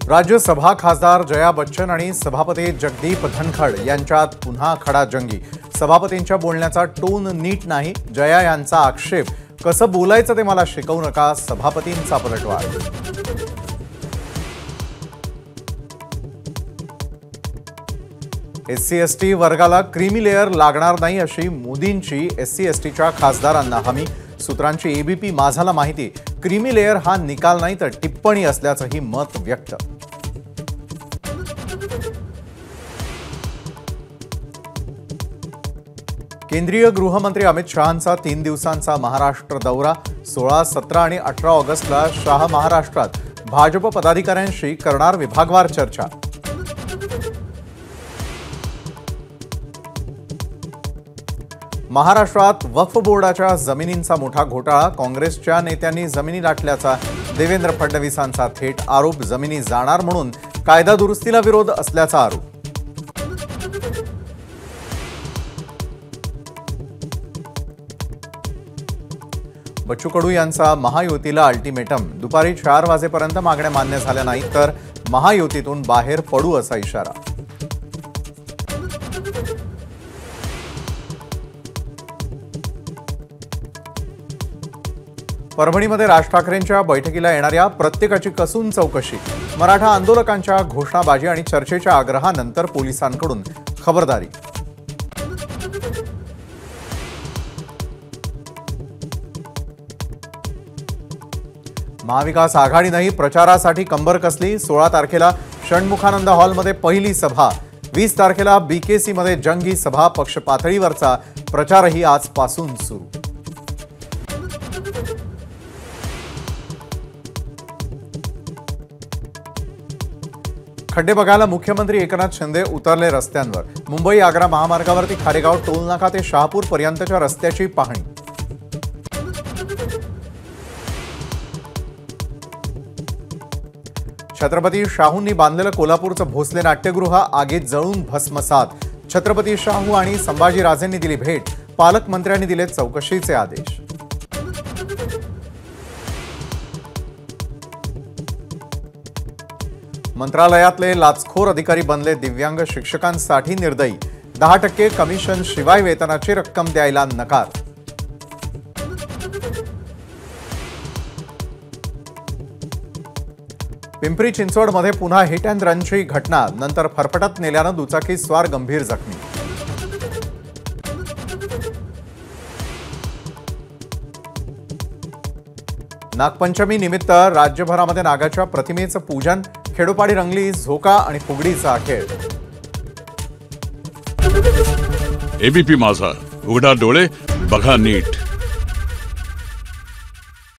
राज्यसभा खासदार जया बच्चन आणि सभापती जगदीप धनखड यांच्यात पुन्हा खडाजंगी। सभापतींच्या बोलण्याचा टोन नीट नाही। जया यांचा आक्षेप, कसं बोलायचं ते मला शिकवू नका, सभापतींचा पलटवार। SC/ST वर्गाला क्रीमी लेअर लागणार नाही अशी मोदींची SC/STच्या खासदारांना हमी। सूत्रांची ABP माझाला माहिती, क्रीमी लेअर हा निकाल नाही तर टिप्पणी असल्याचंही मत व्यक्त। केंद्रीय गृहमंत्री अमित शहांचा 3 दिवसांचा महाराष्ट्र दौरा। 16, 17 आणि 18 ऑगस्टला शाह महाराष्ट्रात भाजप पदाधिकाऱ्यांशी करणार विभागवार चर्चा। महाराष्ट्रात वक्फ बोर्डाच्या जमिनींचा मोठा घोटाळा। काँग्रेसच्या नेत्यांनी जमिनी लाटल्याचा देवेंद्र फडणवीसांचा थेट आरोप। जमिनी जाणार म्हणून कायदा दुरुस्तीला विरोध असल्याचा आरोप। बच्चू कडू यांचा महायुतीला अल्टिमेटम। दुपारी 4 वाजेपर्यंत मागण्या मान्य झाल्या नाहीत तर महायुतीतून बाहेर पडू असा इशारा। परभणीमध्ये राज ठाकरेंच्या बैठकीला येणाऱ्या प्रत्येकाची कसून चौकशी। मराठा आंदोलकांच्या घोषणाबाजी आणि चर्चेच्या आग्रहानंतर पोलिसांकडून खबरदारी। महाविकास आघाडीनेही प्रचारासाठी कंबर कसली। 16 तारखेला षण्मुखानंद हॉलमध्ये पहिली सभा। 20 तारखेला BKC मध्ये जंगी सभा। पक्ष पातळीवरचा प्रचारही आजपासून सुरू। खड्डे बघायला मुख्यमंत्री एकनाथ शिंदे उतरले रस्त्यांवर। मुंबई आग्रा महामार्गावरती खारेगाव टोलनाका ते शहापूर पर्यंतच्या रस्त्याची पाहणी। छत्रपती शाहूंनी बांधलेलं कोल्हापूरचं भोसले नाट्यगृह आगीत जळून भस्मसात। छत्रपती शाहू आणि संभाजीराजेंनी दिली भेट। पालकमंत्र्यांनी दिले चौकशीचे आदेश। मंत्रालयातले लाचखोर अधिकारी बनले दिव्यांग शिक्षकांसाठी निर्दयी। 10% कमिशन शिवाय वेतनाची रक्कम द्यायला नकार। पिंपरी चिंचवडमध्ये पुन्हा हिट अँड रनची घटना। नंतर फरफटत नेल्यानं दुचाकी स्वार गंभीर जखमी। नागपंचमी निमित्त राज्यभरामध्ये नागाच्या प्रतिमेचं पूजन। खेडोपाडी रंगली झोका आणि फुगडीचा खेळ। ABP माझा, उघडा डोळे बघा नीट।